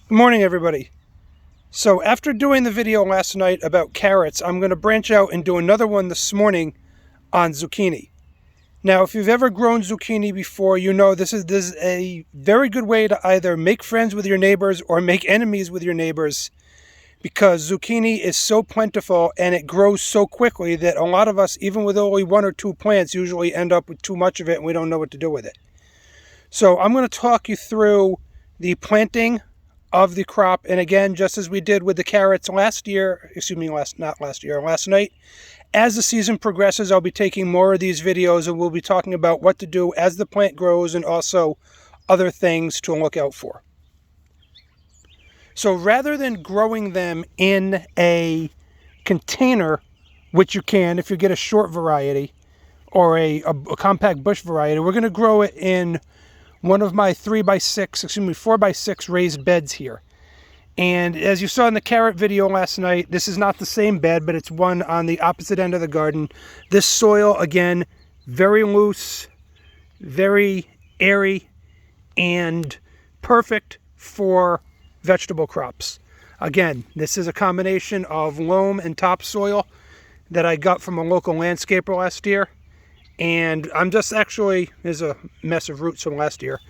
Good morning, everybody. So after doing the video last night about carrots, I'm going to branch out and do another one this morning on zucchini. Now, if you've ever grown zucchini before, you know this is a very good way to either make friends with your neighbors or make enemies with your neighbors, because zucchini is so plentiful and it grows so quickly that a lot of us, even with only one or two plants, usually end up with too much of it and we don't know what to do with it. So I'm going to talk you through the planting of the crop, and again, just as we did with the carrots last night, as the season progresses, I'll be taking more of these videos and we'll be talking about what to do as the plant grows and also other things to look out for. So rather than growing them in a container, which you can if you get a short variety or a compact bush variety, we're going to grow it in one of my 4x6 raised beds here. And as you saw in the carrot video last night, this is not the same bed, but it's one on the opposite end of the garden. This soil, again, very loose, very airy, and perfect for vegetable crops. Again, this is a combination of loam and topsoil that I got from a local landscaper last year. And I'm just there's a mess of roots from last year.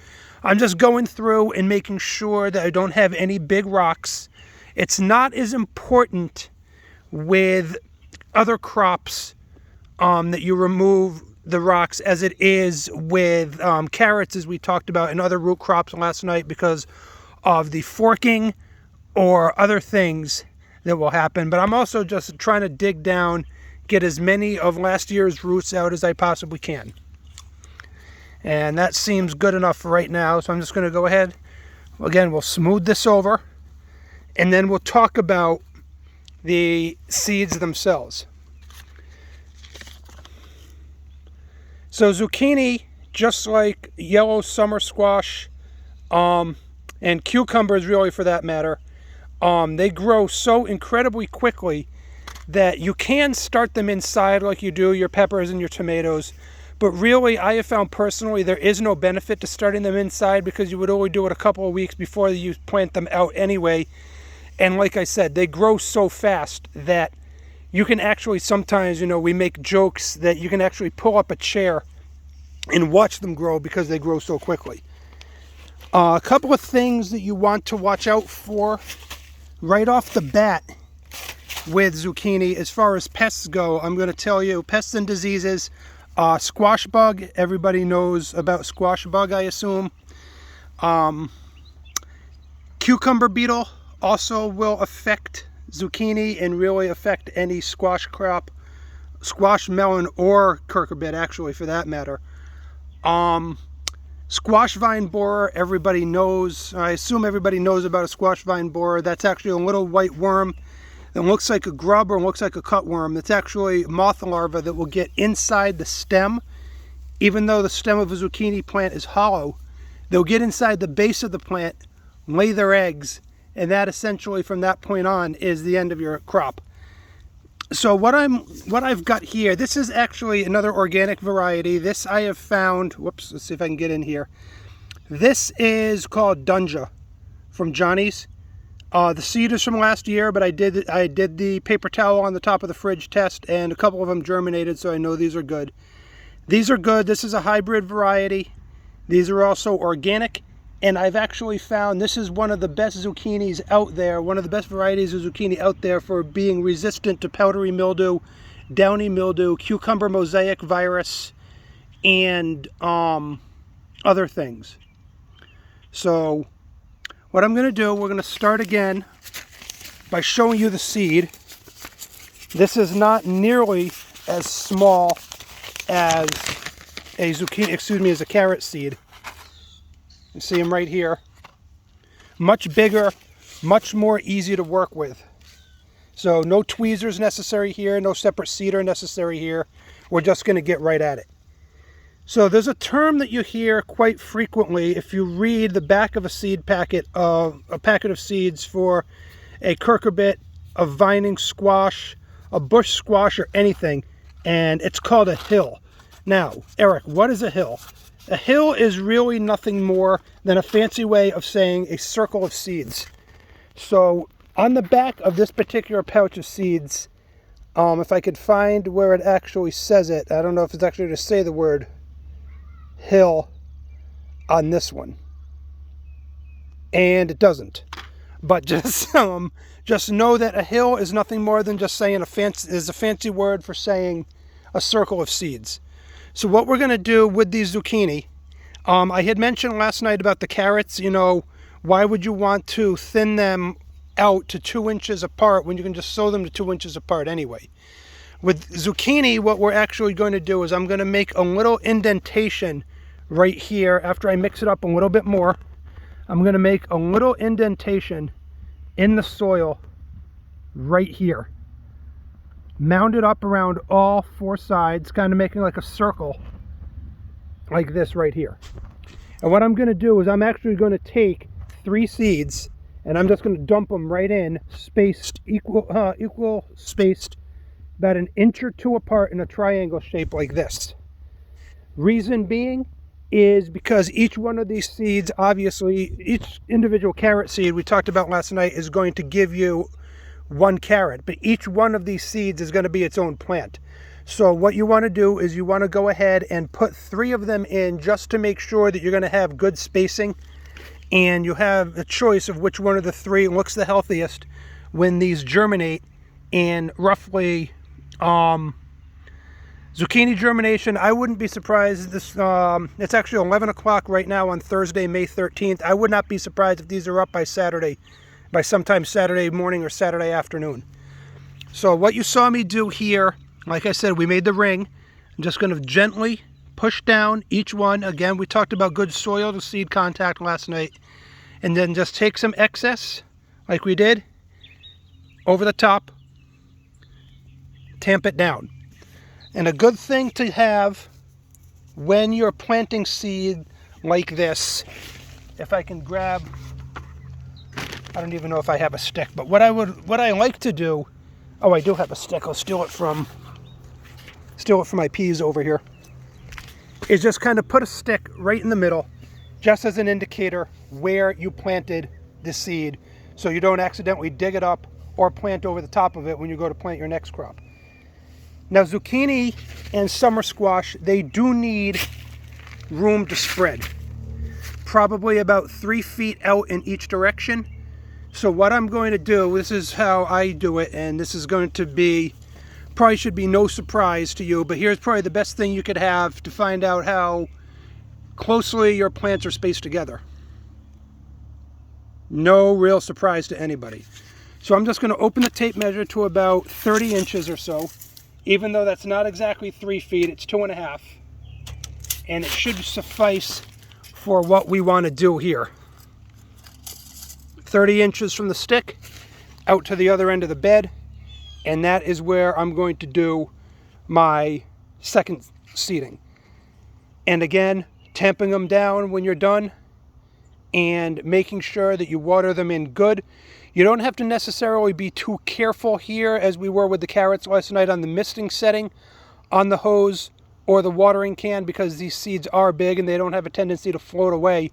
I'm just going through and making sure that I don't have any big rocks. It's not as important with other crops that you remove the rocks as it is with carrots, as we talked about, and other root crops last night, because of the forking or other things that will happen. But I'm also just trying to dig down, get as many of last year's roots out as I possibly can. And that seems good enough for right now, so I'm just going to go ahead. Again, we'll smooth this over, and then we'll talk about the seeds themselves. So zucchini, just like yellow summer squash, and cucumbers really for that matter, they grow so incredibly quickly that you can start them inside like you do your peppers and your tomatoes. But really, I have found personally there is no benefit to starting them inside, because you would only do it a couple of weeks before you plant them out anyway. And like I said, they grow so fast that you can actually sometimes, we make jokes that you can actually pull up a chair and watch them grow because they grow so quickly. A couple of things that you want to watch out for right off the bat with zucchini, as far as pests go, I'm going to tell you pests and diseases. Squash bug, everybody knows about squash bug, I assume. Cucumber beetle also will affect zucchini and really affect any squash crop, squash, melon, or cucurbit, actually, for that matter. Squash vine borer, everybody knows. I assume everybody knows about a squash vine borer. That's actually a little white worm. It looks like a grub or looks like a cutworm. It's actually a moth larva that will get inside the stem. Even though the stem of a zucchini plant is hollow, they'll get inside the base of the plant, lay their eggs, and that essentially from that point on is the end of your crop. So what I've got here, this is actually another organic variety. This I have found, whoops, let's see if I can get in here. This is called Dunja from Johnny's. The seed is from last year, but I did the paper towel on the top of the fridge test, and a couple of them germinated, so I know these are good. These are good. This is a hybrid variety. These are also organic, and I've actually found this is one of the best zucchinis out there, one of the best varieties of zucchini out there for being resistant to powdery mildew, downy mildew, cucumber mosaic virus, and other things. So what I'm going to do, we're going to start again by showing you the seed. This is not nearly as small as a zucchini, as a carrot seed. You see them right here. Much bigger, much more easy to work with. So no tweezers necessary here, no separate seeder necessary here. We're just going to get right at it. So there's a term that you hear quite frequently if you read the back of a seed packet, of a packet of seeds for a cucurbit, a vining squash, a bush squash, or anything, and it's called a hill. Now, Eric, what is a hill? A hill is really nothing more than a fancy way of saying a circle of seeds. So on the back of this particular pouch of seeds, if I could find where it actually says it, I don't know if it's actually to say the word hill on this one. And it doesn't. But just know that a hill is nothing more than just saying a fancy word for saying a circle of seeds. So what we're going to do with these zucchini, I had mentioned last night about the carrots. You know, why would you want to thin them out to 2 inches apart when you can just sow them to 2 inches apart anyway? With zucchini, what we're actually going to do is I'm going to make a little indentation right here after I mix it up a little bit more. I'm going to make a little indentation in the soil right here. Mound it up around all 4 sides, kind of making like a circle like this right here. And what I'm going to do is I'm actually going to take 3 seeds and I'm just going to dump them right in, spaced, equal spaced, about 1 inch or 2 apart in a triangle shape like this. Reason being is because each one of these seeds, obviously, each individual carrot seed we talked about last night is going to give you 1 carrot, but each one of these seeds is going to be its own plant. So what you want to do is you want to go ahead and put 3 of them in just to make sure that you're going to have good spacing, and you have a choice of which one of the 3 looks the healthiest when these germinate in roughly zucchini germination. I wouldn't be surprised. It's actually 11 o'clock right now on Thursday, May 13th. I would not be surprised if these are up by Saturday, by sometime Saturday morning or Saturday afternoon. So what you saw me do here, like I said, we made the ring. I'm just going to gently push down each one. Again, we talked about good soil to seed contact last night. And then just take some excess, like we did, over the top, tamp it down. And a good thing to have when you're planting seed like this, if I can grab, I don't even know if I have a stick, but what I like to do, oh, I do have a stick. I'll steal it from my peas over here, is just kind of put a stick right in the middle, just as an indicator where you planted the seed, so you don't accidentally dig it up or plant over the top of it when you go to plant your next crop. Now, zucchini and summer squash, they do need room to spread, probably about 3 feet out in each direction. So what I'm going to do, this is how I do it, and this is going to be, probably should be no surprise to you, but here's probably the best thing you could have to find out how closely your plants are spaced together. No real surprise to anybody. So I'm just going to open the tape measure to about 30 inches or so. Even though that's not exactly 3 feet, it's 2.5. And it should suffice for what we want to do here. 30 inches from the stick out to the other end of the bed. And that is where I'm going to do my second seeding. And again, tamping them down when you're done and making sure that you water them in good. You don't have to necessarily be too careful here as we were with the carrots last night on the misting setting on the hose or the watering can, because these seeds are big and they don't have a tendency to float away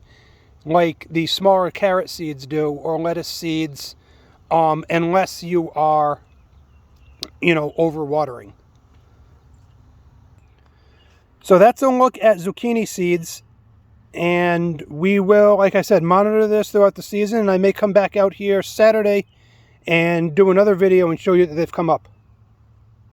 like the smaller carrot seeds do or lettuce seeds, unless you are, over watering. So that's a look at zucchini seeds. And we will, like I said, monitor this throughout the season. And I may come back out here Saturday and do another video and show you that they've come up.